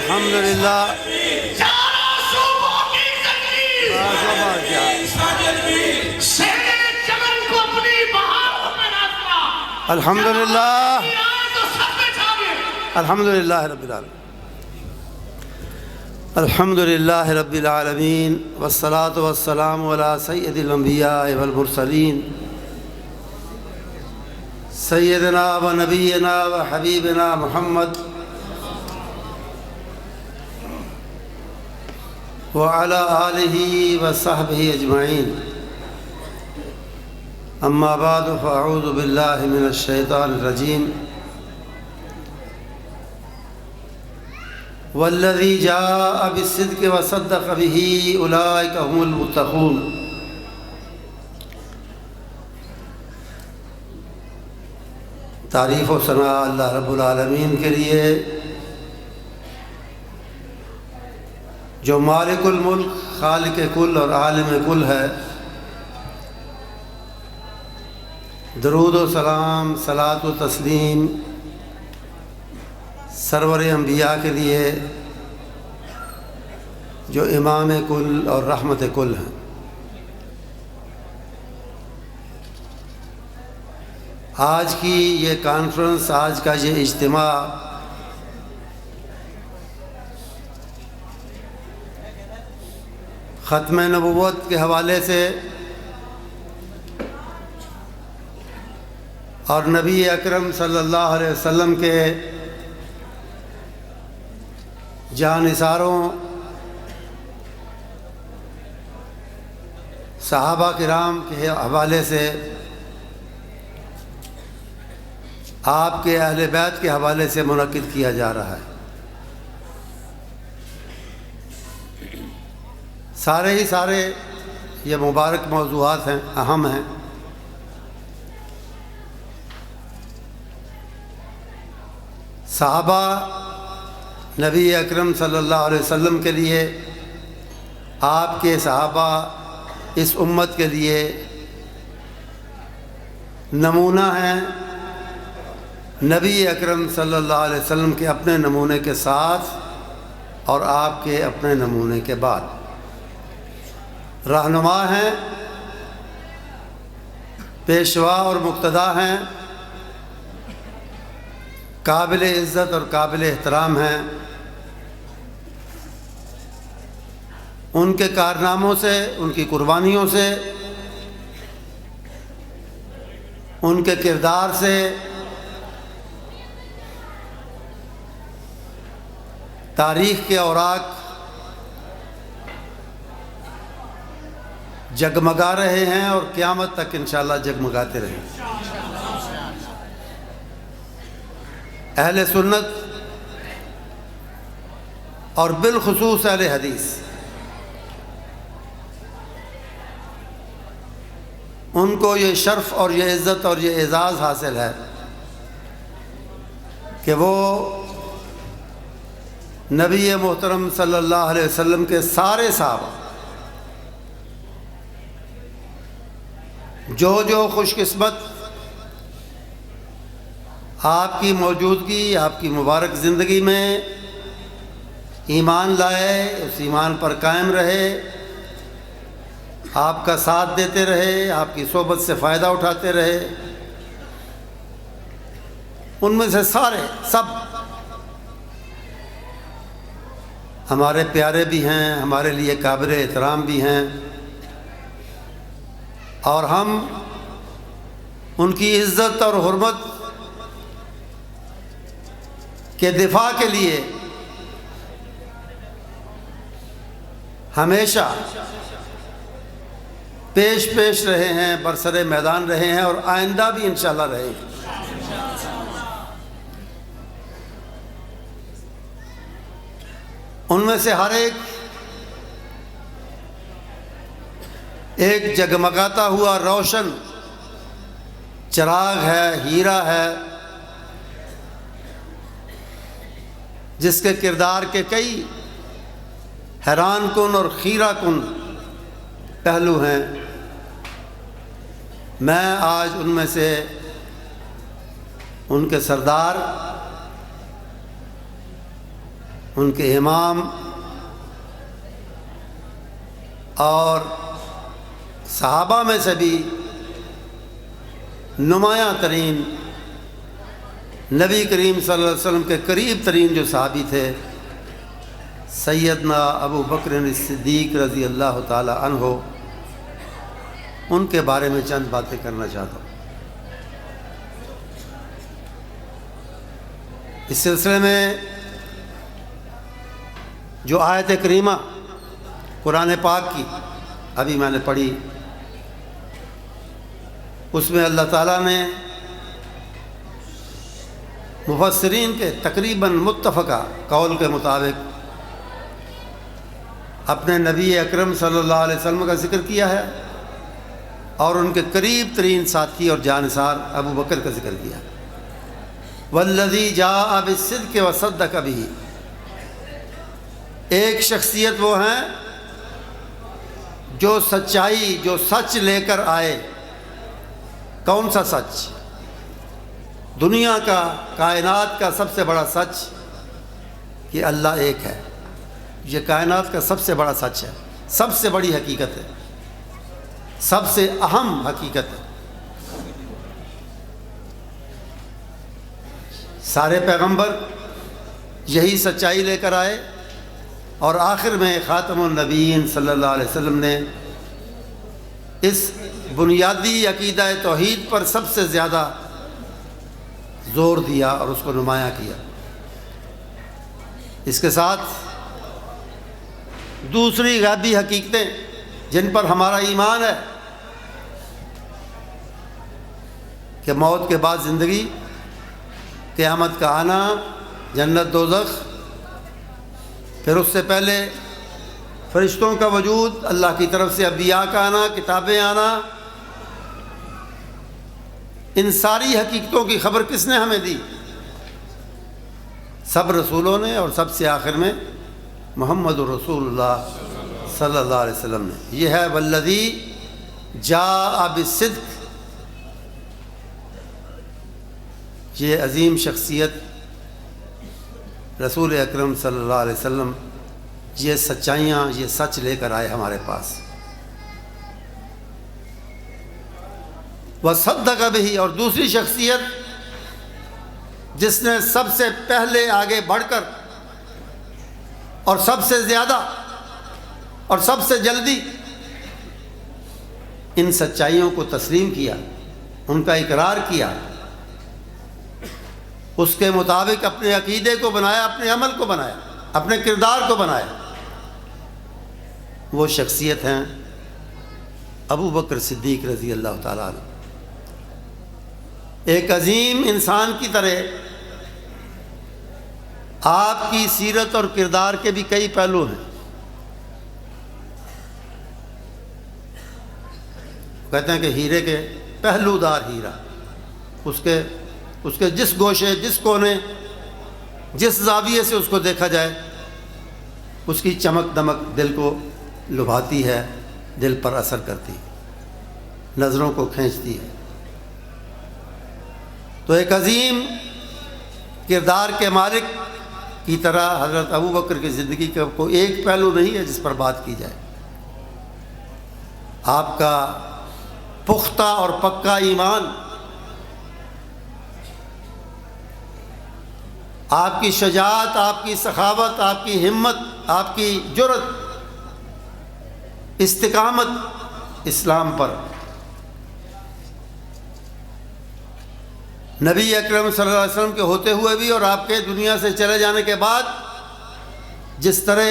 الحمدللہ چاروں صوبوں کی تقریر شہر چمن کو اپنی بہاروں میں نازلا الحمدللہ ایران تو سب میں چھا گئے الحمدللہ رب العالمین الحمدللہ رب العالمین والصلاة والسلام علی سید الانبیاء والمرسلین سیدنا و نبینا و حبیبنا محمد وعلى آلہ وصحبہ اجمعین اما بعد فاعوذ باللہ من الشیطان الرجیم والذی جاء بالصدق وصدق به اولئک هم المتقون۔ تعریف و ثنا اللہ رب العالمین کے لیے جو مالک الملک، خالق کل اور عالم کل ہے۔ درود و سلام، صلاۃ و تسلیم سرور انبیاء کے لیے جو امام کل اور رحمت کل ہیں۔ آج کی یہ کانفرنس، آج کا یہ اجتماع ختم نبوت کے حوالے سے اور نبی اکرم صلی اللہ علیہ وسلم کے جانثاروں صحابہ کرام کے حوالے سے، آپ کے اہل بیت کے حوالے سے منعقد کیا جا رہا ہے۔ سارے یہ مبارک موضوعات ہیں، اہم ہیں۔ صحابہ نبی اکرم صلی اللہ علیہ وسلم کے لیے، آپ کے صحابہ اس امت کے لیے نمونہ ہیں، نبی اکرم صلی اللہ علیہ وسلم کے اپنے نمونے کے ساتھ اور آپ کے اپنے نمونے کے بعد رہنما ہیں، پیشوا اور مقتدا ہیں، قابل عزت اور قابل احترام ہیں۔ ان کے کارناموں سے، ان کی قربانیوں سے، ان کے کردار سے تاریخ کے اوراق جگمگا رہے ہیں اور قیامت تک انشاءاللہ جگمگاتے رہیں۔ اہل سنت اور بالخصوص اہل حدیث، ان کو یہ شرف اور یہ عزت اور یہ اعزاز حاصل ہے کہ وہ نبی محترم صلی اللہ علیہ وسلم کے سارے صحابہ جو خوش قسمت آپ کی موجودگی، آپ کی مبارک زندگی میں ایمان لائے، اس ایمان پر قائم رہے، آپ کا ساتھ دیتے رہے، آپ کی صحبت سے فائدہ اٹھاتے رہے، ان میں سے سب ہمارے پیارے بھی ہیں، ہمارے لیے قابل احترام بھی ہیں، اور ہم ان کی عزت اور حرمت کے دفاع کے لیے ہمیشہ پیش رہے ہیں، برسر میدان رہے ہیں، اور آئندہ بھی انشاءاللہ رہیں گے۔ ان میں سے ہر ایک جگمگاتا ہوا روشن چراغ ہے، ہیرا ہے، جس کے کردار کے کئی حیران کن اور خیرہ کن پہلو ہیں۔ میں آج ان میں سے ان کے سردار ان کے امام اور صحابہ میں سے بھی نمایاں ترین نبی کریم صلی اللہ علیہ وسلم کے قریب ترین جو صحابی تھے سیدنا ابو بکر صدیق رضی اللہ تعالی عنہ، ان کے بارے میں چند باتیں کرنا چاہتا ہوں۔ اس سلسلے میں جو آیت کریمہ قرآن پاک کی ابھی میں نے پڑھی، اس میں اللہ تعالیٰ نے مفسرین کے تقریباً متفقہ قول کے مطابق اپنے نبی اکرم صلی اللہ علیہ وسلم کا ذکر کیا ہے اور ان کے قریب ترین ساتھی اور جانثار ابو بکر کا ذکر کیا۔ والذی جاء بالصدق وصدق بہ، ایک شخصیت وہ ہیں جو سچائی، جو سچ لے کر آئے۔ کون سا سچ؟ دنیا کا، کائنات کا سب سے بڑا سچ کہ اللہ ایک ہے، یہ کائنات کا سب سے بڑا سچ ہے، سب سے بڑی حقیقت ہے، سب سے اہم حقیقت ہے۔ سارے پیغمبر یہی سچائی لے کر آئے اور آخر میں خاتم النبیین صلی اللہ علیہ وسلم نے اس بنیادی عقیدہ توحید پر سب سے زیادہ زور دیا اور اس کو نمایاں کیا۔ اس کے ساتھ دوسری غیبی حقیقتیں جن پر ہمارا ایمان ہے کہ موت کے بعد زندگی، قیامت کا آنا، جنت دوزخ، پھر اس سے پہلے فرشتوں کا وجود، اللہ کی طرف سے انبیاء کا آنا، کتابیں آنا، ان ساری حقیقتوں کی خبر کس نے ہمیں دی؟ سب رسولوں نے، اور سب سے آخر میں محمد رسول اللہ صلی اللہ علیہ وسلم نے۔ یہ ہے والذی جاء بالصدق، یہ عظیم شخصیت رسول اکرم صلی اللہ علیہ وسلم یہ سچائیاں، یہ سچ لے کر آئے ہمارے پاس۔ وصدق بہ، اور دوسری شخصیت جس نے سب سے پہلے آگے بڑھ کر اور سب سے زیادہ اور سب سے جلدی ان سچائیوں کو تسلیم کیا، ان کا اقرار کیا، اس کے مطابق اپنے عقیدے کو بنایا، اپنے عمل کو بنایا، اپنے کردار کو بنایا، وہ شخصیت ہیں ابو بکر صدیق رضی اللہ تعالیٰ عنہ۔ ایک عظیم انسان کی طرح آپ کی سیرت اور کردار کے بھی کئی پہلو ہیں۔ کہتے ہیں کہ ہیرے کے پہلو دار ہیرا، اس کے جس گوشے، جس کونے، جس زاویے سے اس کو دیکھا جائے، اس کی چمک دمک دل کو لبھاتی ہے، دل پر اثر کرتی ہے، نظروں کو کھینچتی ہے۔ تو ایک عظیم کردار کے مالک کی طرح حضرت ابو بکر کی زندگی کا کوئی ایک پہلو نہیں ہے جس پر بات کی جائے۔ آپ کا پختہ اور پکا ایمان، آپ کی شجاعت، آپ کی سخاوت، آپ کی ہمت، آپ کی جرأت، استقامت اسلام پر، نبی اکرم صلی اللہ علیہ وسلم کے ہوتے ہوئے بھی اور آپ کے دنیا سے چلے جانے کے بعد جس طرح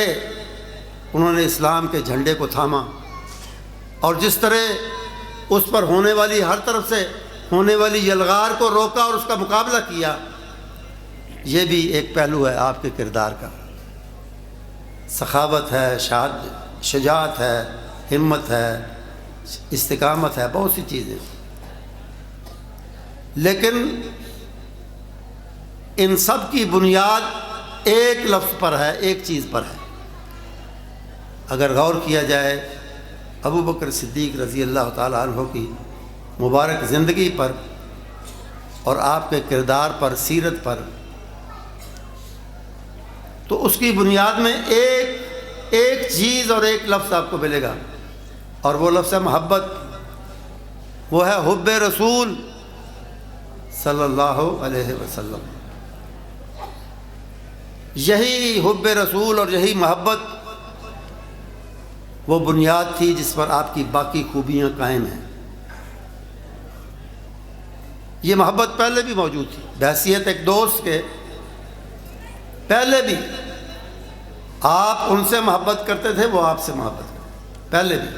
انہوں نے اسلام کے جھنڈے کو تھاما اور جس طرح اس پر ہونے والی ہر طرف سے ہونے والی یلغار کو روکا اور اس کا مقابلہ کیا، یہ بھی ایک پہلو ہے آپ کے کردار کا۔ سخاوت ہے، شجاعت ہے، ہمت ہے، استقامت ہے، بہت سی چیزیں۔ لیکن ان سب کی بنیاد ایک لفظ پر ہے، ایک چیز پر ہے۔ اگر غور کیا جائے ابو بکر صدیق رضی اللہ تعالیٰ عنہ کی مبارک زندگی پر اور آپ کے کردار پر، سیرت پر، تو اس کی بنیاد میں ایک چیز اور ایک لفظ آپ کو ملے گا، اور وہ لفظ ہے محبت، وہ ہے حب رسول صلی اللہ علیہ وسلم۔ یہی حب رسول اور یہی محبت وہ بنیاد تھی جس پر آپ کی باقی خوبیاں قائم ہیں۔ یہ محبت پہلے بھی موجود تھی، بحیثیت ایک دوست کے پہلے بھی آپ ان سے محبت کرتے تھے، وہ آپ سے محبت کرتے پہلے بھی،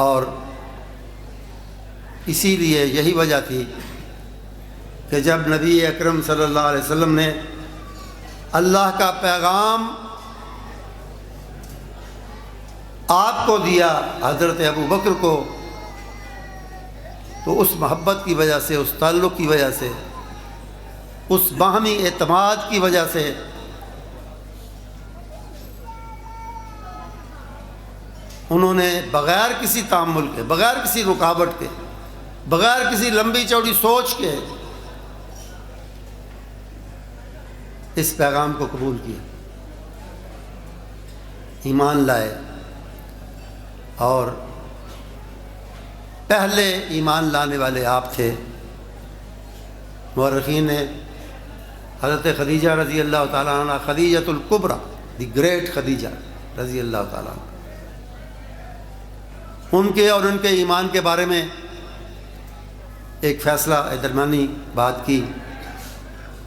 اور اسی لیے یہی وجہ تھی کہ جب نبی اکرم صلی اللہ علیہ وسلم نے اللہ کا پیغام آپ کو دیا حضرت ابو بکر کو، تو اس محبت کی وجہ سے، اس تعلق کی وجہ سے، اس باہمی اعتماد کی وجہ سے انہوں نے بغیر کسی تعامل کے، بغیر کسی رکاوٹ کے، بغیر کسی لمبی چوڑی سوچ کے اس پیغام کو قبول کیا، ایمان لائے، اور پہلے ایمان لانے والے آپ تھے۔ مورخین نے حضرت خدیجہ رضی اللہ تعالیٰ عنہ، خدیجۃ الکبریٰ، دی گریٹ خدیجہ رضی اللہ تعالیٰ عنہ، ان کے اور ان کے ایمان کے بارے میں ایک فیصلہ درمیانی بات کی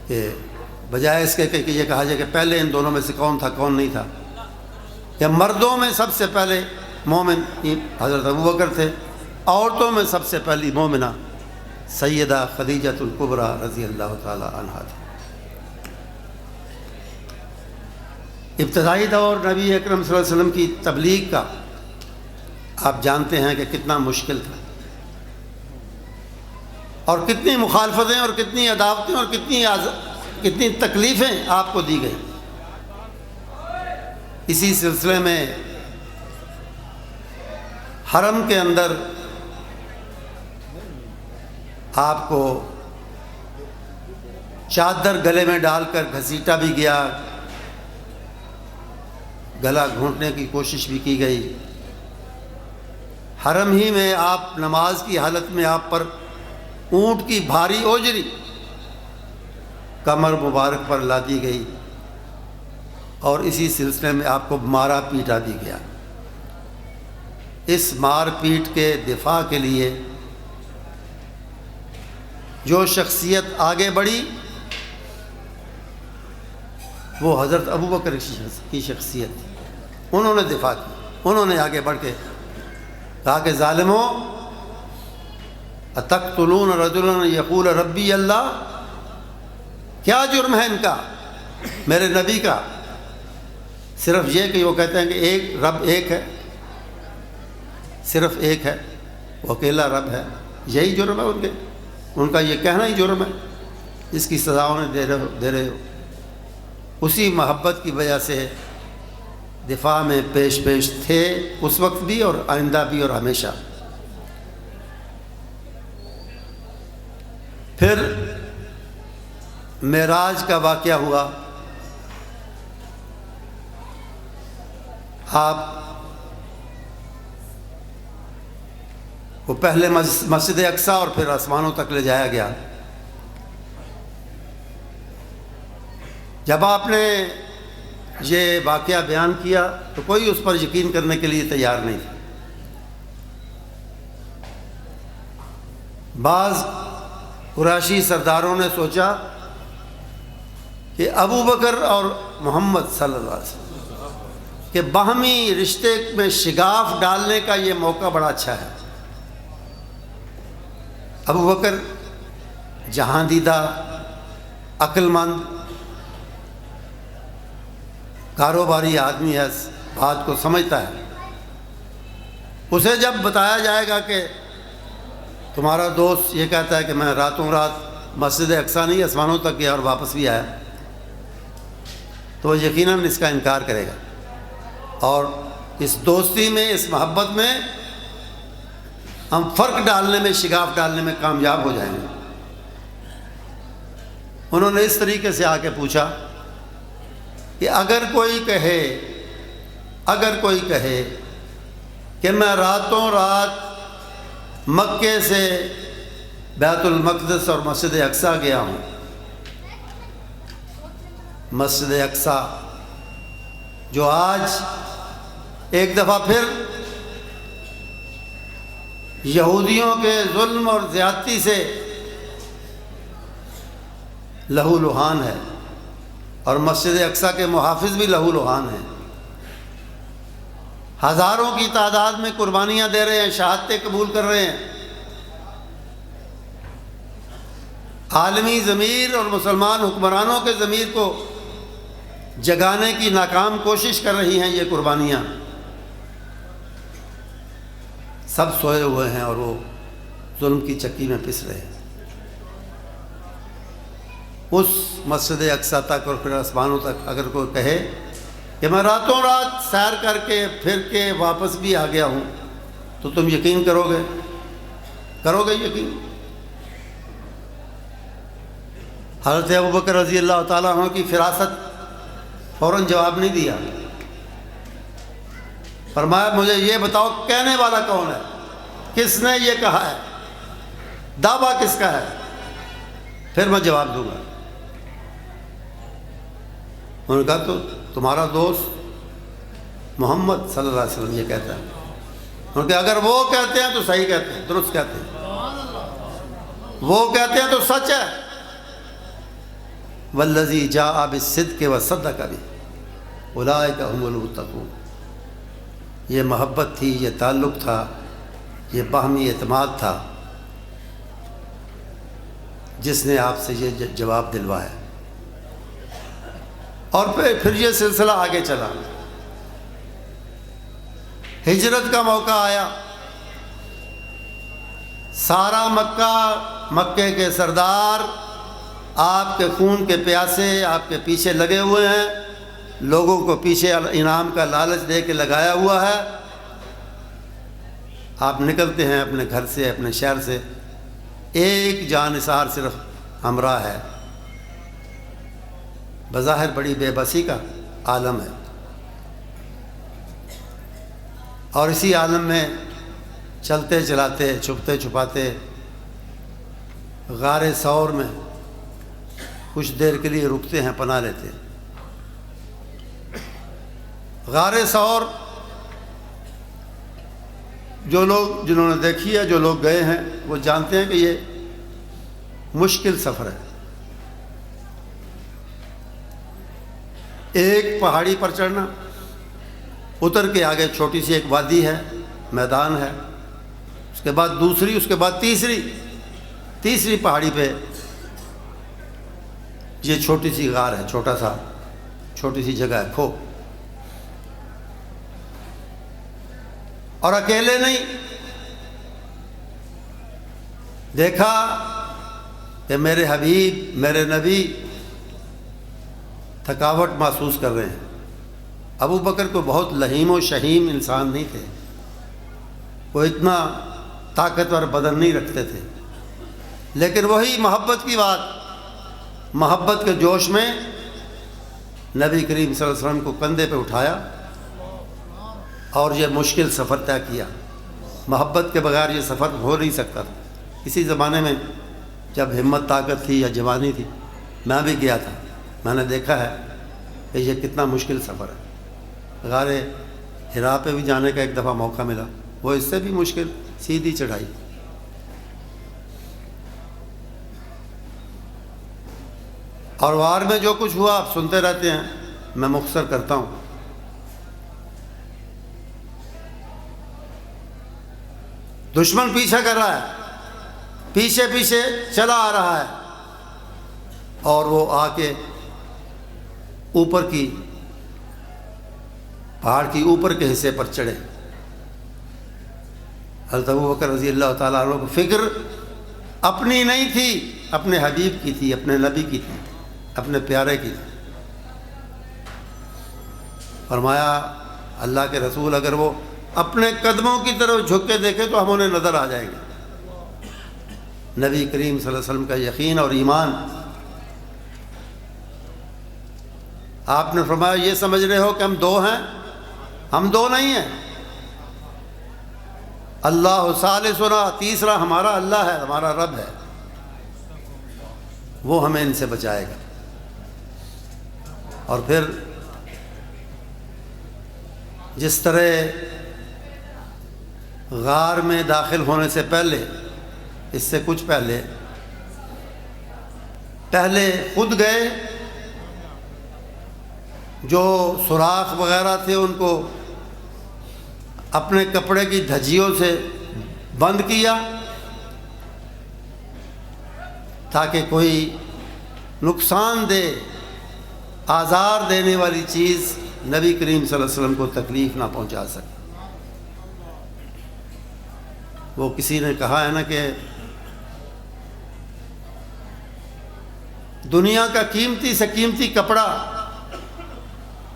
کہ بجائے اس کے کہ یہ کہا جائے کہ پہلے ان دونوں میں سے کون تھا کون نہیں تھا، کہ مردوں میں سب سے پہلے مومن حضرت ابوبکر تھے، عورتوں میں سب سے پہلی مومنہ سیدہ خدیجۃ الکبریٰ رضی اللہ تعالی عنہا تھی۔ ابتدائی دور نبی اکرم صلی اللہ علیہ وسلم کی تبلیغ کا آپ جانتے ہیں کہ کتنا مشکل تھا، اور کتنی مخالفتیں اور کتنی عداوتیں اور کتنی تکلیفیں آپ کو دی گئیں۔ اسی سلسلے میں حرم کے اندر آپ کو چادر گلے میں ڈال کر گھسیٹا بھی گیا، گلا گھونٹنے کی کوشش بھی کی گئی۔ حرم ہی میں آپ نماز کی حالت میں آپ پر اونٹ کی بھاری اوجری کمر مبارک پر لا دی گئی، اور اسی سلسلے میں آپ کو مارا پیٹا بھی گیا۔ اس مار پیٹ کے دفاع کے لیے جو شخصیت آگے بڑھی وہ حضرت ابوبکر کی شخصیت تھی۔ انہوں نے دفاع کی، انہوں نے آگے بڑھ کے کہا کہ ظالموں، اتقتلون رجلا یقول ربی اللہ، کیا جرم ہے ان کا، میرے نبی کا، صرف یہ کہ وہ کہتے ہیں کہ ایک رب ایک ہے، صرف ایک ہے، وہ اکیلا رب ہے، یہی جرم ہے ان کا یہ کہنا ہی جرم ہے، اس کی سزا انہیں دے رہے ہو۔ اسی محبت کی وجہ سے دفاع میں پیش تھے اس وقت بھی اور آئندہ بھی اور ہمیشہ۔ پھر معراج کا واقعہ ہوا، آپ کو پہلے مسجد اقصیٰ اور پھر آسمانوں تک لے جایا گیا۔ جب آپ نے یہ واقعہ بیان کیا تو کوئی اس پر یقین کرنے کے لیے تیار نہیں تھا۔ بعض قریشی سرداروں نے سوچا کہ ابو بکر اور محمد صلی اللہ علیہ وسلم کے باہمی رشتے میں شگاف ڈالنے کا یہ موقع بڑا اچھا ہے۔ ابو بکر جہاں دیدہ، عقل مند، کاروباری آدمی ہے، بات کو سمجھتا ہے۔ اسے جب بتایا جائے گا کہ تمہارا دوست یہ کہتا ہے کہ میں راتوں رات مسجد اقصیٰ نہیں آسمانوں تک گیا اور واپس بھی آیا، تو وہ یقیناً اس کا انکار کرے گا، اور اس دوستی میں، اس محبت میں ہم فرق ڈالنے میں، شگاف ڈالنے میں کامیاب ہو جائیں گے۔ انہوں نے اس طریقے سے آ کے پوچھا کہ اگر کوئی کہے کہ میں راتوں رات مکے سے بیت المقدس اور مسجد اقصیٰ گیا ہوں، مسجد اقصیٰ جو آج ایک دفعہ پھر یہودیوں کے ظلم اور زیادتی سے لہو لہان ہے، اور مسجد اقصیٰ کے محافظ بھی لہو لہان ہیں، ہزاروں کی تعداد میں قربانیاں دے رہے ہیں، شہادتیں قبول کر رہے ہیں۔ عالمی ضمیر اور مسلمان حکمرانوں کے ضمیر کو جگانے کی ناکام کوشش کر رہی ہیں یہ قربانیاں۔ سب سوئے ہوئے ہیں اور وہ ظلم کی چکی میں پس رہے ہیں۔ اس مسجد اقصیٰ تک اور پھر آسمانوں تک اگر کوئی کہے کہ میں راتوں رات سیر کر کے پھر کے واپس بھی آ گیا ہوں، تو تم یقین کرو گے یقین؟ حضرت ابوبکر رضی اللہ تعالیٰ عنہ کی فراست فوراً جواب نہیں دیا، فرمایا مجھے یہ بتاؤ کہنے والا کون ہے، کس نے یہ کہا ہے، دعویٰ کس کا ہے، پھر میں جواب دوں گا۔ انہوں نے کہا تو تمہارا دوست محمد صلی اللہ علیہ وسلم یہ کہتا ہے۔ انہوں نے کہا اگر وہ کہتے ہیں تو صحیح کہتے ہیں، درست کہتے ہیں، وہ کہتے ہیں تو سچ ہے۔ والذی جاء بالصدق وصدق بہ اولئک هم المتقون۔ یہ محبت تھی، یہ تعلق تھا، یہ باہمی اعتماد تھا جس نے آپ سے یہ جواب دلوایا۔ اور پھر یہ سلسلہ آگے چلا، ہجرت کا موقع آیا، سارا مکے کے سردار آپ کے خون کے پیاسے آپ کے پیچھے لگے ہوئے ہیں، لوگوں کو پیچھے انعام کا لالچ دے کے لگایا ہوا ہے۔ آپ نکلتے ہیں اپنے گھر سے، اپنے شہر سے، ایک جانثار صرف ہمراہ ہے، بظاہر بڑی بے بسی کا عالم ہے، اور اسی عالم میں چلتے چلاتے، چھپتے چھپاتے غار ثور میں کچھ دیر کے لیے رکتے ہیں، پناہ لیتے ہیں۔ غار ثور جو لوگ جنہوں نے دیکھی ہے، جو لوگ گئے ہیں، وہ جانتے ہیں کہ یہ مشکل سفر ہے۔ ایک پہاڑی پر چڑھنا، اتر کے آگے چھوٹی سی ایک وادی ہے، میدان ہے، اس کے بعد دوسری، اس کے بعد تیسری پہاڑی پہ یہ چھوٹی سی غار ہے، چھوٹی سی جگہ ہے، کھو، اور اکیلے نہیں، دیکھا کہ میرے حبیب، میرے نبی تھکاوٹ محسوس کر رہے ہیں۔ ابو بکر کو بہت لہیم و شہیم انسان نہیں تھے، وہ اتنا طاقتور بدن نہیں رکھتے تھے، لیکن وہی محبت کی بات، محبت کے جوش میں نبی کریم صلی اللہ علیہ وسلم کو کندھے پہ اٹھایا اور یہ مشکل سفر طے کیا۔ محبت کے بغیر یہ سفر ہو نہیں سکتا تھا۔ اسی زمانے میں جب ہمت طاقت تھی یا جوانی تھی، میں بھی گیا تھا، میں نے دیکھا ہے کہ یہ کتنا مشکل سفر ہے۔ غار حرا پہ بھی جانے کا ایک دفعہ موقع ملا، وہ اس سے بھی مشکل، سیدھی چڑھائی۔ اور وار میں جو کچھ ہوا آپ سنتے رہتے ہیں، میں مختصر کرتا ہوں۔ دشمن پیچھا کر رہا ہے، پیچھے پیچھے چلا آ رہا ہے، اور وہ آ کے اوپر کی پہاڑ کی اوپر کے حصے پر چڑھے۔ حضرت ابوبکر رضی اللہ تعالیٰ عنہ کو فکر اپنی نہیں تھی، اپنے حبیب کی تھی، اپنے نبی کی تھی، اپنے پیارے کی تھی۔ فرمایا اللہ کے رسول اگر وہ اپنے قدموں کی طرف جھک کے دیکھے تو ہم انہیں نظر آ جائیں گے۔ نبی کریم صلی اللہ علیہ وسلم کا یقین اور ایمان آپ نے فرمایا یہ سمجھ رہے ہو کہ ہم دو ہیں؟ ہم دو نہیں ہیں، اللہ ثالثنا، تیسرا ہمارا اللہ ہے، ہمارا رب ہے، وہ ہمیں ان سے بچائے گا۔ اور پھر جس طرح غار میں داخل ہونے سے پہلے، اس سے کچھ پہلے خود گئے، جو سوراخ وغیرہ تھے ان کو اپنے کپڑے کی دھجیوں سے بند کیا تاکہ کوئی نقصان دہ، آزار دینے والی چیز نبی کریم صلی اللہ علیہ وسلم کو تکلیف نہ پہنچا سکے۔ وہ کسی نے کہا ہے نا کہ دنیا کا قیمتی سے قیمتی کپڑا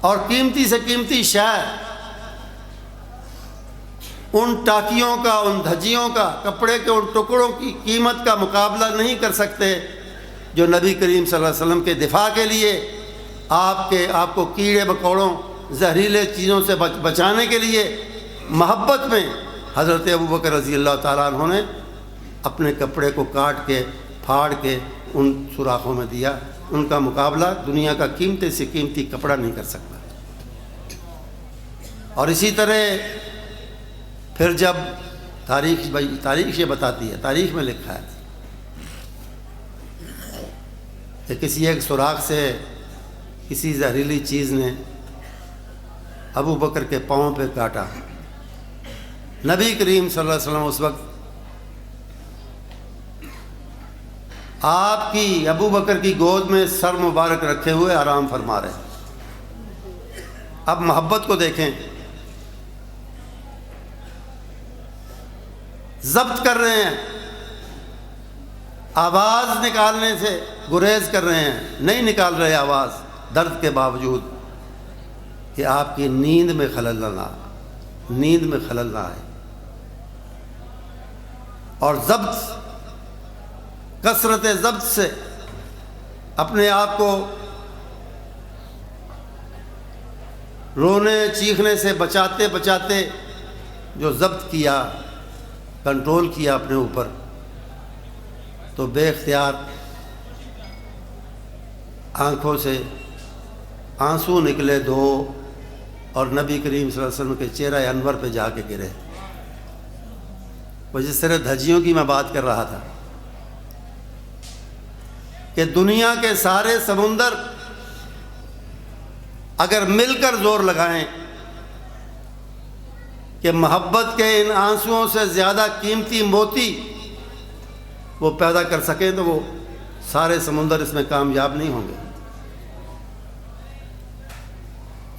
اور قیمتی سے قیمتی شے ان ٹاکیوں کا، ان دھجیوں کا، کپڑے کے ان ٹکڑوں کی قیمت کا مقابلہ نہیں کر سکتے جو نبی کریم صلی اللہ علیہ وسلم کے دفاع کے لیے، آپ کو کیڑے مکوڑوں، زہریلے چیزوں سے بچانے کے لیے محبت میں حضرت ابوبکر رضی اللہ تعالیٰ عنہ نے اپنے کپڑے کو کاٹ کے، پھاڑ کے ان سوراخوں میں دیا۔ ان کا مقابلہ دنیا کا قیمتی سے قیمتی کپڑا نہیں کر سکتا۔ اور اسی طرح پھر جب تاریخ یہ بتاتی ہے، تاریخ میں لکھا ہے کہ کسی ایک سوراخ سے کسی زہریلی چیز نے ابو بکر کے پاؤں پہ کاٹا۔ نبی کریم صلی اللہ علیہ وسلم اس وقت آپ کی، ابو بکر کی گود میں سر مبارک رکھے ہوئے آرام فرما رہے ہیں۔ اب محبت کو دیکھیں، ضبط کر رہے ہیں، آواز نکالنے سے گریز کر رہے ہیں، نہیں نکال رہے آواز درد کے باوجود کہ آپ کی نیند میں خلل نہ آئے۔ اور کثرت ضبط سے اپنے آپ کو رونے چیخنے سے بچاتے بچاتے جو ضبط کیا، کنٹرول کیا اپنے اوپر، تو بے اختیار آنکھوں سے آنسو نکلے دو، اور نبی کریم صلی اللہ علیہ وسلم کے چہرہ انور پہ جا کے گرے۔ وہ جس طرح دھجیوں کی میں بات کر رہا تھا کہ دنیا کے سارے سمندر اگر مل کر زور لگائیں کہ محبت کے ان آنسوؤں سے زیادہ قیمتی موتی وہ پیدا کر سکیں تو وہ سارے سمندر اس میں کامیاب نہیں ہوں گے۔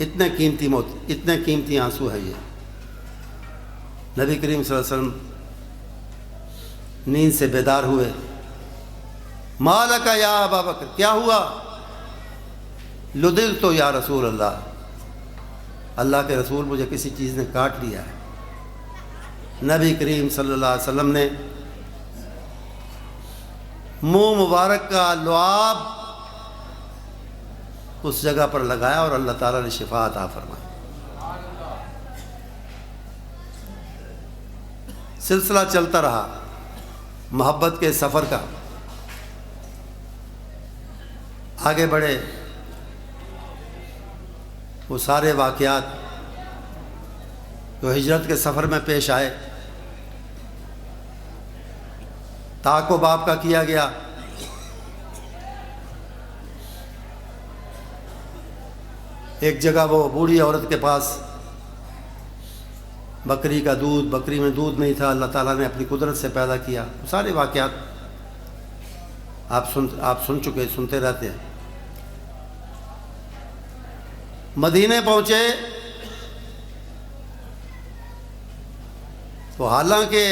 اتنے قیمتی موتی، اتنے قیمتی آنسو ہے یہ۔ نبی کریم صلی اللہ علیہ وسلم نیند سے بیدار ہوئے۔ مالک یا ابا بکر، کیا ہوا؟ لدغت تو یا رسول اللہ، اللہ کے رسول مجھے کسی چیز نے کاٹ لیا ہے۔ نبی کریم صلی اللہ علیہ وسلم نے منہ مبارک کا لعاب اس جگہ پر لگایا اور اللہ تعالیٰ نے شفا عطا فرمائی۔ سلسلہ چلتا رہا محبت کے سفر کا، آگے بڑھے، وہ سارے واقعات جو ہجرت کے سفر میں پیش آئے، تعاقب آپ کا کیا گیا، ایک جگہ وہ بوڑھی عورت کے پاس بکری کا دودھ، بکری میں دودھ نہیں تھا، اللہ تعالیٰ نے اپنی قدرت سے پیدا کیا۔ سارے واقعات آپ سن چکے، سنتے رہتے ہیں۔ مدینے پہنچے تو حالانکہ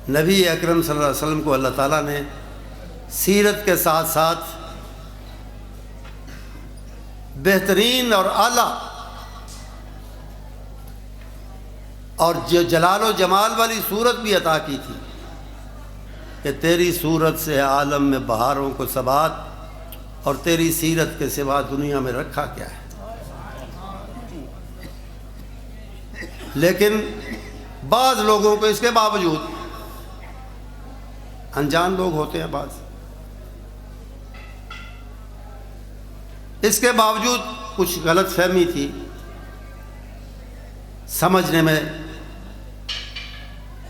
نبی اکرم صلی اللہ علیہ وسلم کو اللہ تعالیٰ نے سیرت کے ساتھ ساتھ بہترین اور اعلیٰ اور جو جلال و جمال والی صورت بھی عطا کی تھی، کہ تیری صورت سے عالم میں بہاروں کو ثبات، اور تیری سیرت کے سوا دنیا میں رکھا کیا ہے۔ لیکن بعض لوگوں کو اس کے باوجود، انجان لوگ ہوتے ہیں بعض، اس کے باوجود کچھ غلط فہمی تھی، سمجھنے میں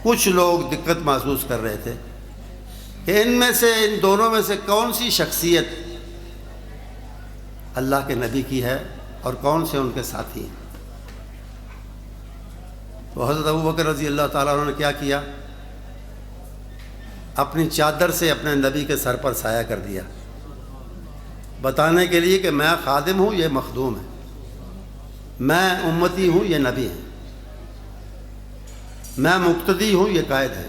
کچھ لوگ دقت محسوس کر رہے تھے کہ ان میں سے، ان دونوں میں سے کون سی شخصیت اللہ کے نبی کی ہے اور کون سے ان کے ساتھی ہیں۔ تو حضرت ابوبکر رضی اللہ تعالیٰ عنہ نے کیا کیا، اپنی چادر سے اپنے نبی کے سر پر سایہ کر دیا، بتانے کے لیے کہ میں خادم ہوں، یہ مخدوم ہے، میں امتی ہوں، یہ نبی ہیں، میں مقتدی ہوں، یہ قائد ہے۔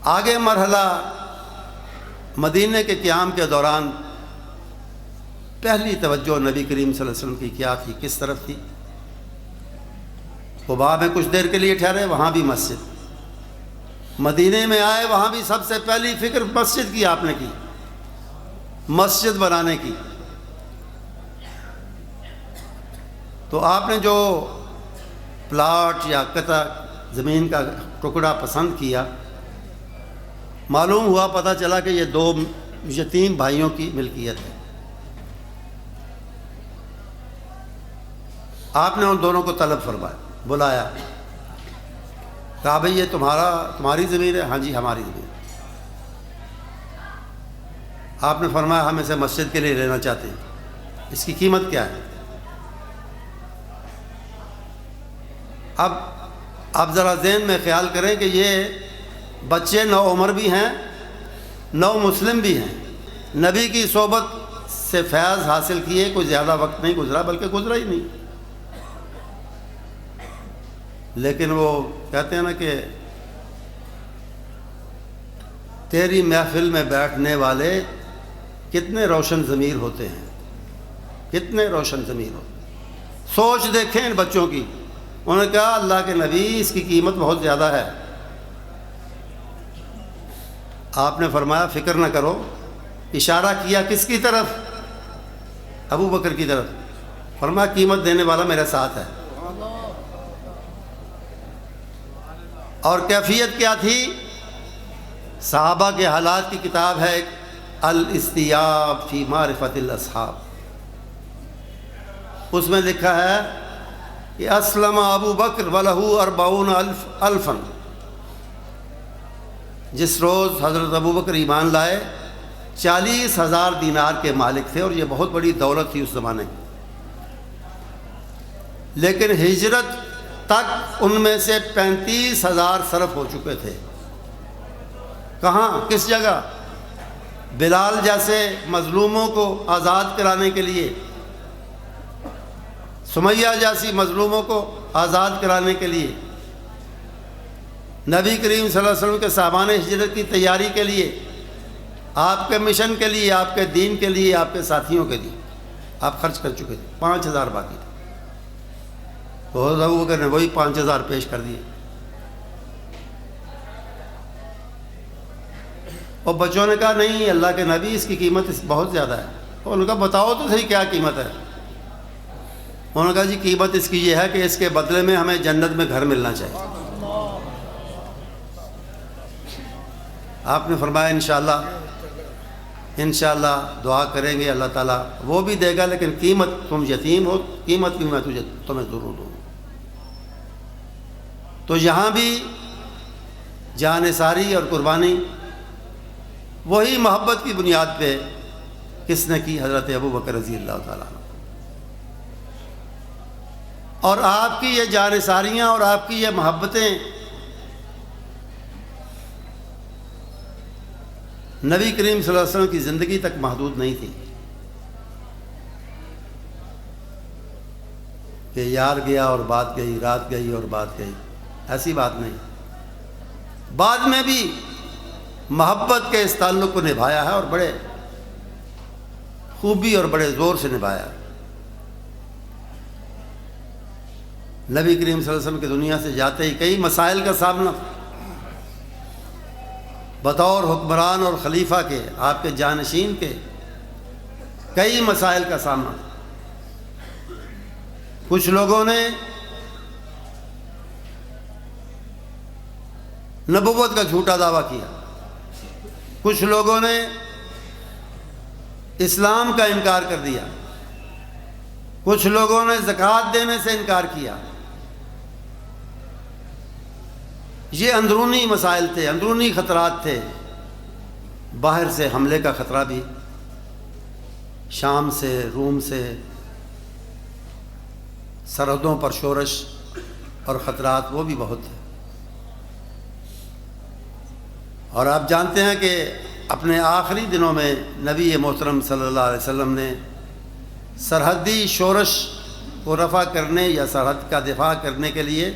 آگے مرحلہ مدینے کے قیام کے دوران پہلی توجہ نبی کریم صلی اللہ علیہ وسلم کی کیا تھی، کس طرف تھی؟ قباء میں کچھ دیر کے لیے ٹھہرے، وہاں بھی مسجد، مدینے میں آئے، وہاں بھی سب سے پہلی فکر مسجد کی آپ نے کی، مسجد بنانے کی۔ تو آپ نے جو پلاٹ یا قطع زمین کا ٹکڑا پسند کیا، معلوم ہوا، پتہ چلا کہ یہ 2 یتیم بھائیوں کی ملکیت ہے۔ آپ نے ان دونوں کو طلب فرمایا، بلایا، کہا بھئی یہ تمہاری زمین ہے؟ ہاں جی ہماری زمین۔ آپ نے فرمایا ہم اسے مسجد کے لیے لینا چاہتے ہیں، اس کی قیمت کیا ہے؟ اب ذرا ذہن میں خیال کریں کہ یہ بچے نو عمر بھی ہیں، نو مسلم بھی ہیں، نبی کی صحبت سے فیض حاصل کیے، کوئی زیادہ وقت نہیں گزرا، بلکہ گزرا ہی نہیں، لیکن وہ کہتے ہیں نا کہ تیری محفل میں بیٹھنے والے کتنے روشن ضمیر ہوتے ہیں، کتنے روشن ضمیر ہوتے ہیں۔ سوچ دیکھیں ان بچوں کی، انہوں نے کہا اللہ کے نبی اس کی قیمت بہت زیادہ ہے۔ آپ نے فرمایا فکر نہ کرو، اشارہ کیا کس کی طرف؟ ابو بکر کی طرف، فرمایا قیمت دینے والا میرے ساتھ ہے۔ اور کیفیت کیا تھی؟ صحابہ کے حالات کی کتاب ہے ایک، الاستیاب فی معرفت الاصحاب، اس میں لکھا ہے کہ اسلم ابو بکر ولہ 40,000 جس روز حضرت ابو بکر ایمان لائے 40,000 دینار کے مالک تھے، اور یہ بہت بڑی دولت تھی اس زمانے کی، لیکن ہجرت تک ان میں سے 35,000 صرف ہو چکے تھے۔ کہاں، کس جگہ؟ بلال جیسے مظلوموں کو آزاد کرانے کے لیے، سمیہ جیسی مظلوموں کو آزاد کرانے کے لیے، نبی کریم صلی اللہ علیہ وسلم کے صحابان ہجرت کی تیاری کے لیے، آپ کے مشن کے لیے، آپ کے دین کے لیے، آپ کے ساتھیوں کے لیے آپ خرچ کر چکے تھے، 5,000 باقی تھے۔ تو حضرت ابو بکر نے وہی 5,000 پیش کر دیے، اور بچوں نے کہا نہیں اللہ کے نبی اس کی قیمت بہت زیادہ ہے۔ تو انہوں نے کہا بتاؤ تو صحیح کیا قیمت ہے؟ انہوں نے کہا جی قیمت اس کی یہ ہے کہ اس کے بدلے میں ہمیں جنت میں گھر ملنا چاہیے۔ آپ نے فرمایا انشاءاللہ دعا کریں گے، اللہ تعالیٰ وہ بھی دے گا، لیکن قیمت، تم یتیم ہو، قیمت بھی میں تمہیں ضرور دوں۔ تو یہاں بھی جان ساری اور قربانی وہی محبت کی بنیاد پہ کس نے کی؟ حضرت ابو بکر رضی اللہ تعالیٰ عنہ۔ اور آپ کی یہ جان ساریاں اور آپ کی یہ محبتیں نبی کریم صلی اللہ علیہ وسلم کی زندگی تک محدود نہیں تھی کہ یار گیا اور بات گئی، رات گئی اور بات گئی، ایسی بات نہیں۔ بعد میں بھی محبت کے اس تعلق کو نبھایا ہے، اور بڑے خوبی اور بڑے زور سے نبھایا ہے۔ نبی کریم صلی اللہ علیہ وسلم کی دنیا سے جاتے ہی کئی مسائل کا سامنا بطور حکمران اور خلیفہ کے، آپ کے جانشین کے کئی مسائل کا سامنا۔ کچھ لوگوں نے نبوت کا جھوٹا دعویٰ کیا، کچھ لوگوں نے اسلام کا انکار کر دیا، کچھ لوگوں نے زکوٰۃ دینے سے انکار کیا۔ یہ اندرونی مسائل تھے، اندرونی خطرات تھے۔ باہر سے حملے کا خطرہ بھی، شام سے، روم سے، سرحدوں پر شورش اور خطرات وہ بھی بہت ہیں۔ اور آپ جانتے ہیں کہ اپنے آخری دنوں میں نبی محترم صلی اللہ علیہ وسلم نے سرحدی شورش کو رفع کرنے یا سرحد کا دفاع کرنے کے لیے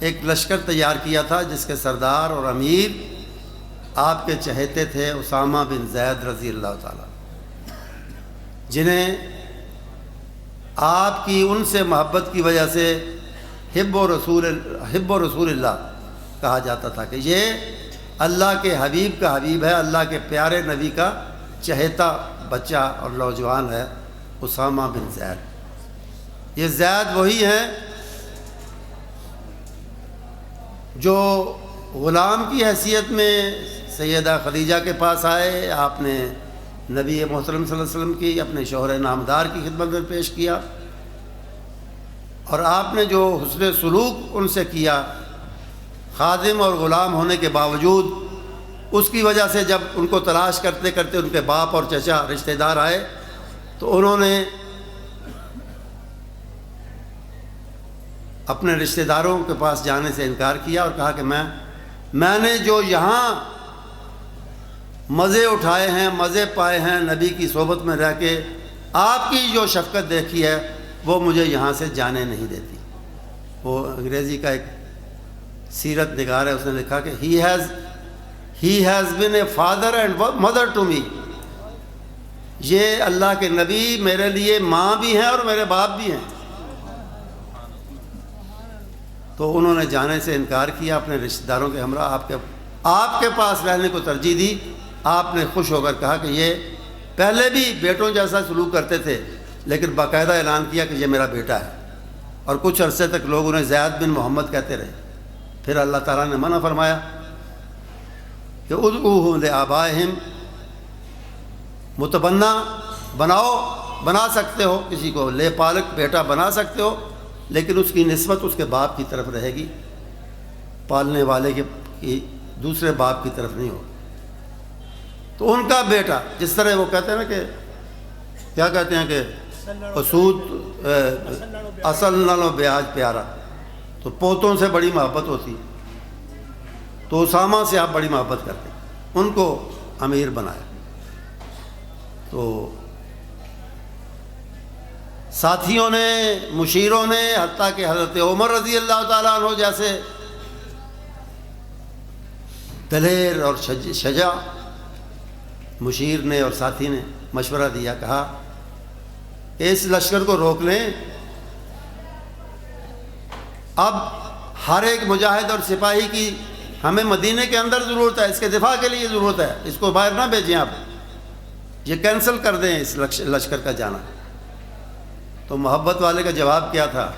ایک لشکر تیار کیا تھا، جس کے سردار اور امیر آپ کے چہیتے تھے اسامہ بن زید رضی اللہ تعالیٰ، جنہیں آپ کی ان سے محبت کی وجہ سے حب و رسول اللہ کہا جاتا تھا کہ یہ اللہ کے حبیب کا حبیب ہے، اللہ کے پیارے نبی کا چہیتا بچہ اور نوجوان ہے اسامہ بن زید۔ یہ زید وہی ہیں جو غلام کی حیثیت میں سیدہ خدیجہ کے پاس آئے، آپ نے نبی محترم صلی اللہ علیہ وسلم کی اپنے شوہر نامدار کی خدمت میں پیش کیا، اور آپ نے جو حسن سلوک ان سے کیا خادم اور غلام ہونے کے باوجود، اس کی وجہ سے جب ان کو تلاش کرتے کرتے ان کے باپ اور چچا رشتہ دار آئے تو انہوں نے اپنے رشتہ داروں کے پاس جانے سے انکار کیا اور کہا کہ میں نے جو یہاں مزے اٹھائے ہیں، مزے پائے ہیں نبی کی صحبت میں رہ کے، آپ کی جو شفقت دیکھی ہے وہ مجھے یہاں سے جانے نہیں دیتی۔ وہ انگریزی کا ایک سیرت نگار ہے، اس نے لکھا کہ he has been a father and mother to me۔ یہ اللہ کے نبی میرے لیے ماں بھی ہیں اور میرے باپ بھی ہیں۔ تو انہوں نے جانے سے انکار کیا، اپنے رشتہ داروں کے ہمراہ آپ کے پاس رہنے کو ترجیح دی۔ آپ نے خوش ہو کر کہا کہ یہ پہلے بھی بیٹوں جیسا سلوک کرتے تھے، لیکن باقاعدہ اعلان کیا کہ یہ میرا بیٹا ہے، اور کچھ عرصے تک لوگ انہیں زید بن محمد کہتے رہے۔ پھر اللہ تعالیٰ نے منع فرمایا کہ ادعوہم لآبائہم، متبنہ بنا سکتے ہو، کسی کو لے پالک بیٹا بنا سکتے ہو، لیکن اس کی نسبت اس کے باپ کی طرف رہے گی، پالنے والے کی دوسرے باپ کی طرف نہیں ہو۔ تو ان کا بیٹا، جس طرح وہ کہتے ہیں نا کہ کیا کہتے ہیں کہ سود اصل نالوں بیاج پیارا، تو پوتوں سے بڑی محبت ہوتی، تو اسامہ سے آپ بڑی محبت کرتے، ان کو امیر بنایا۔ تو ساتھیوں نے، مشیروں نے، حتیٰ کہ حضرت عمر رضی اللہ تعالیٰ عنہ جیسے دلیر اور شجاع مشیر نے اور ساتھی نے مشورہ دیا، کہا کہ اس لشکر کو روک لیں، اب ہر ایک مجاہد اور سپاہی کی ہمیں مدینے کے اندر ضرورت ہے، اس کے دفاع کے لیے ضرورت ہے، اس کو باہر نہ بھیجیں، آپ یہ کینسل کر دیں اس لشکر کا جانا۔ تو محبت والے کا جواب کیا تھا؟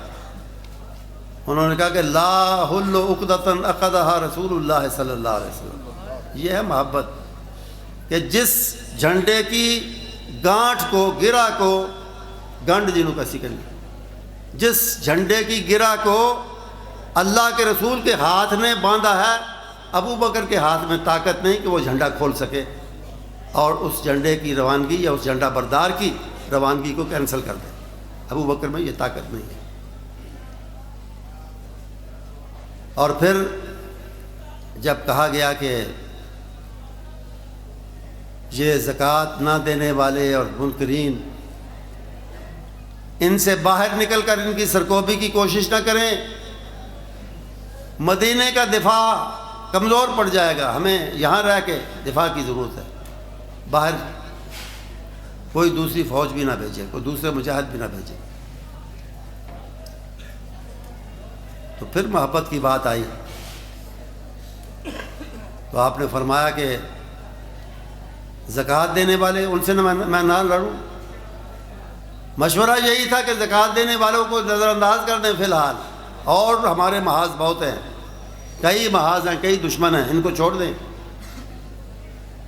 انہوں نے کہا کہ لا حل عقدۃ عقدھا رسول اللہ صلی اللہ علیہ وسلم۔ یہ ہے محبت کہ جس جھنڈے کی گانٹھ کو، گرہ کو، گنڈ جنوں کا سکن، جس جھنڈے کی گرہ کو اللہ کے رسول کے ہاتھ نے باندھا ہے، ابو بکر کے ہاتھ میں طاقت نہیں کہ وہ جھنڈا کھول سکے اور اس جھنڈے کی روانگی یا اس جھنڈا بردار کی روانگی کو کینسل کر دے۔ ابو بکر میں یہ طاقت نہیں ہے۔ اور پھر جب کہا گیا کہ یہ زکوٰۃ نہ دینے والے اور منکرین، ان سے باہر نکل کر ان کی سرکوبی کی کوشش نہ کریں، مدینے کا دفاع کمزور پڑ جائے گا، ہمیں یہاں رہ کے دفاع کی ضرورت ہے، باہر کوئی دوسری فوج بھی نہ بھیجے، کوئی دوسرے مجاہد بھی نہ بھیجے۔ تو پھر محبت کی بات آئی، تو آپ نے فرمایا کہ زکوٰۃ دینے والے ان سے میں نہ لڑوں۔ مشورہ یہی تھا کہ زکوٰۃ دینے والوں کو نظر انداز کر دیں فی الحال، اور ہمارے محاذ بہت ہیں، کئی محاذ ہیں، کئی دشمن ہیں، ان کو چھوڑ دیں۔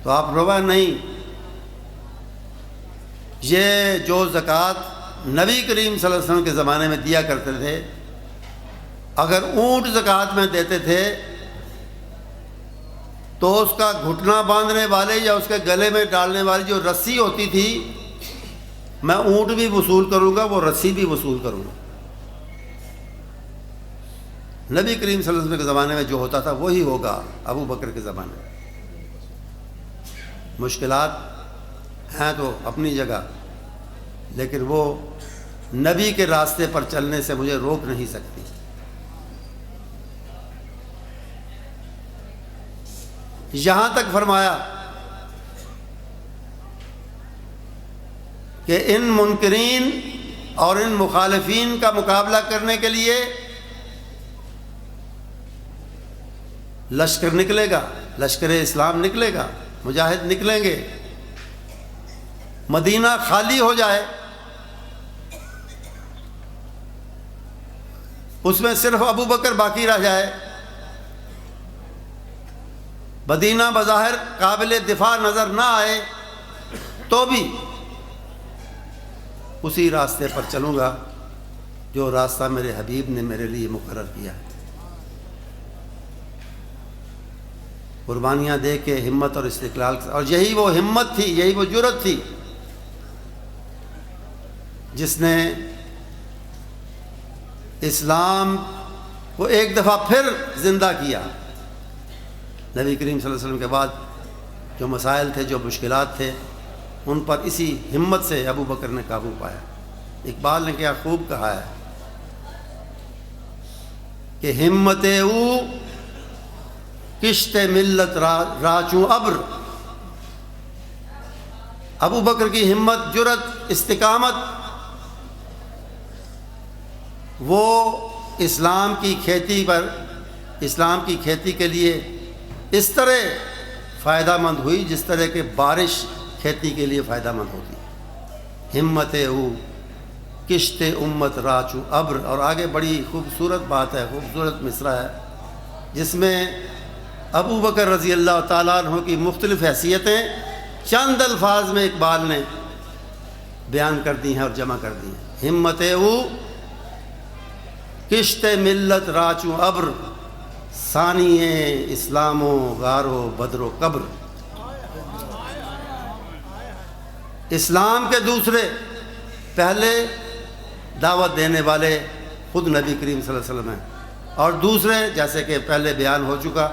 تو آپ روائے نہیں، یہ جو زکوٰۃ نبی کریم صلی اللہ علیہ وسلم کے زمانے میں دیا کرتے تھے، اگر اونٹ زکوٰۃ میں دیتے تھے تو اس کا گھٹنا باندھنے والے یا اس کے گلے میں ڈالنے والی جو رسی ہوتی تھی، میں اونٹ بھی وصول کروں گا، وہ رسی بھی وصول کروں گا۔ نبی کریم صلی اللہ علیہ وسلم کے زمانے میں جو ہوتا تھا وہی ہوگا ابو بکر کے زمانے میں۔ مشکلات ہیں تو اپنی جگہ، لیکن وہ نبی کے راستے پر چلنے سے مجھے روک نہیں سکتی۔ یہاں تک فرمایا کہ ان منکرین اور ان مخالفین کا مقابلہ کرنے کے لیے لشکر نکلے گا، لشکر اسلام نکلے گا، مجاہد نکلیں گے، مدینہ خالی ہو جائے، اس میں صرف ابو بکر باقی رہ جائے، مدینہ بظاہر قابل دفاع نظر نہ آئے، تو بھی اسی راستے پر چلوں گا جو راستہ میرے حبیب نے میرے لیے مقرر کیا ہے۔ قربانیاں دے کے ہمت اور استقلال، اور یہی وہ ہمت تھی، یہی وہ جرأت تھی جس نے اسلام کو ایک دفعہ پھر زندہ کیا۔ نبی کریم صلی اللہ علیہ وسلم کے بعد جو مسائل تھے، جو مشکلات تھے، ان پر اسی ہمت سے ابو بکر نے قابو پایا۔ اقبال نے کیا خوب کہا ہے کہ ہمت او کشت ملت راچوں ابر۔ ابو بکر کی ہمت، جرأت، استقامت، وہ اسلام کی کھیتی پر، اسلام کی کھیتی کے لیے اس طرح فائدہ مند ہوئی جس طرح کہ بارش کھیتی کے لیے فائدہ مند ہوتی ہے۔ ہمت او کشت امت راچو ابر۔ اور آگے بڑی خوبصورت بات ہے، خوبصورت مصرع ہے، جس میں ابو بکر رضی اللہ تعالیٰ عنہ کی مختلف حیثیتیں چند الفاظ میں اقبال نے بیان کر دی ہیں اور جمع کر دی ہیں۔ ہمت او کشت ملت راچو ابر، ثانی اسلام و غار و بدر و قبر۔ اسلام کے دوسرے، پہلے دعوت دینے والے خود نبی کریم صلی اللہ علیہ وسلم ہیں، اور دوسرے جیسے کہ پہلے بیان ہو چکا،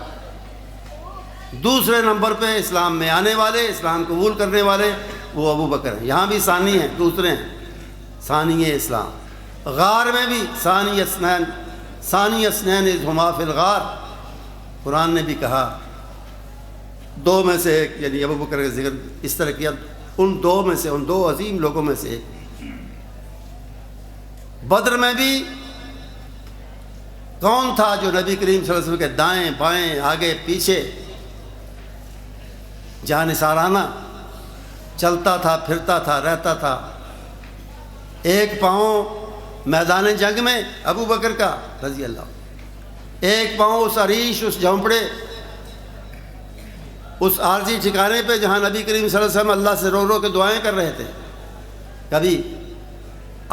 دوسرے نمبر پہ اسلام میں آنے والے، اسلام قبول کرنے والے وہ ابو بکر ہیں۔ یہاں بھی ثانی ہیں، دوسرے ہیں، ثانی اسلام۔ غار میں بھی ثانی اثنین اذ ہما فی الغار، قرآن نے بھی کہا دو میں سے ایک، یعنی ابو بکر کا ذکر اس طرح کیا، ان دو میں سے، ان دو عظیم لوگوں میں سے ایک۔ بدر میں بھی کون تھا جو نبی کریم صلی اللہ علیہ وسلم کے دائیں بائیں آگے پیچھے جانثارانہ چلتا تھا، پھرتا تھا، رہتا تھا؟ ایک پاؤں میدان جنگ میں ابو بکر کا رضی اللہ، ایک پاؤں اس عریش، اس جھونپڑے، اس عارضی ٹھکانے پہ جہاں نبی کریم صلی اللہ علیہ وسلم اللہ سے رو رو کے دعائیں کر رہے تھے۔ کبھی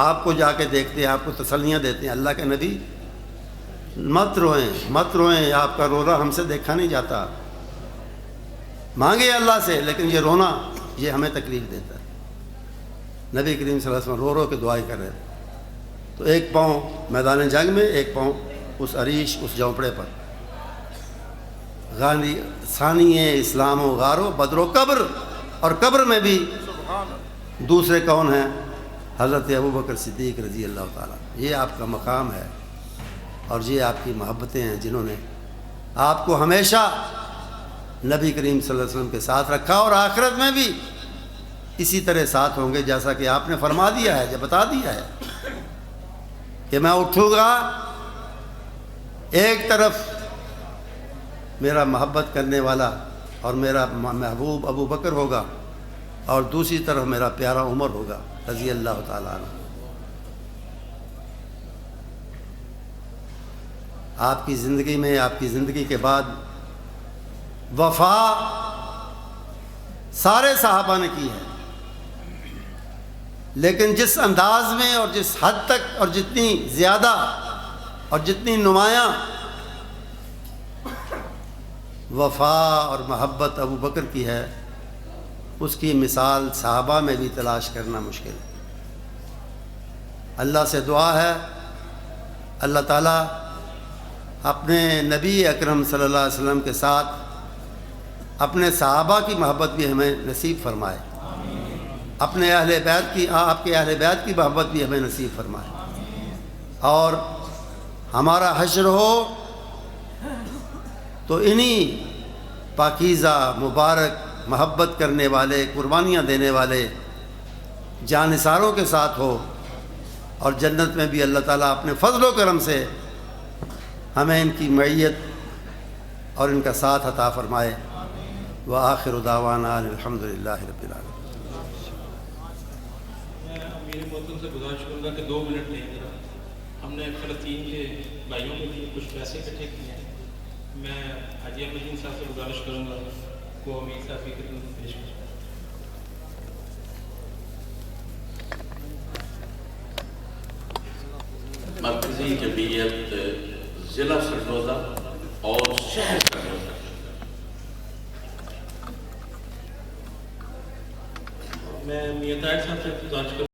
آپ کو جا کے دیکھتے ہیں، آپ کو تسلیاں دیتے ہیں، اللہ کے نبی مت روئیں، مت روئیں، آپ کا رونا ہم سے دیکھا نہیں جاتا، مانگے اللہ سے، لیکن یہ رونا یہ ہمیں تکلیف دیتا ہے۔ نبی کریم صلی اللہ علیہ وسلم رو رو کے دعائیں کر رہے تھے، تو ایک پاؤں میدان جنگ میں، ایک پاؤں اس عریش، اس جھونپڑے پر۔ غانی ثانی اسلام و غار و بدر و قبر، اور قبر میں بھی دوسرے کون ہیں؟ حضرت ابو بکر صدیق رضی اللہ تعالیٰ۔ یہ آپ کا مقام ہے اور یہ آپ کی محبتیں ہیں جنہوں نے آپ کو ہمیشہ نبی کریم صلی اللہ علیہ وسلم کے ساتھ رکھا، اور آخرت میں بھی اسی طرح ساتھ ہوں گے، جیسا کہ آپ نے فرما دیا ہے، جب بتا دیا ہے کہ میں اٹھوں گا ایک طرف میرا محبت کرنے والا اور میرا محبوب ابو بکر ہوگا اور دوسری طرف میرا پیارا عمر ہوگا رضی اللہ تعالیٰ عنہ۔ آپ کی زندگی میں، آپ کی زندگی کے بعد وفا سارے صحابہ نے کی ہے، لیکن جس انداز میں اور جس حد تک اور جتنی زیادہ اور جتنی نمایاں وفا اور محبت ابو بکر کی ہے، اس کی مثال صحابہ میں بھی تلاش کرنا مشکل ہے۔ اللہ سے دعا ہے اللہ تعالیٰ اپنے نبی اکرم صلی اللہ علیہ وسلم کے ساتھ اپنے صحابہ کی محبت بھی ہمیں نصیب فرمائے، اپنے اہل بیت کی، آپ کے اہل بیت کی محبت بھی ہمیں نصیب فرمائے، اور ہمارا حشر ہو تو انہی پاکیزہ مبارک محبت کرنے والے، قربانیاں دینے والے جانثاروں کے ساتھ ہو، اور جنت میں بھی اللہ تعالیٰ اپنے فضل و کرم سے ہمیں ان کی معیت اور ان کا ساتھ عطا فرمائے۔ وآخر دعوانا الحمدللہ رب العالمین۔ میں میرے محترم سے گزارش کروں گا کہ 2 منٹ لیں ذرا۔ ہم نے فلسطین کے بھائیوں کے لیے کچھ پیسے اکٹھے کیے ہیں، میں حاجی احمد دین صاحب سے گزارش کروں گا کو امیر صاحب کی خدمت میں پیش کریں۔ مرکزی جمعیت ضلع سرگودا اور شہر سرگودا، میں میاں طاہر صاحب سے گزارش کروں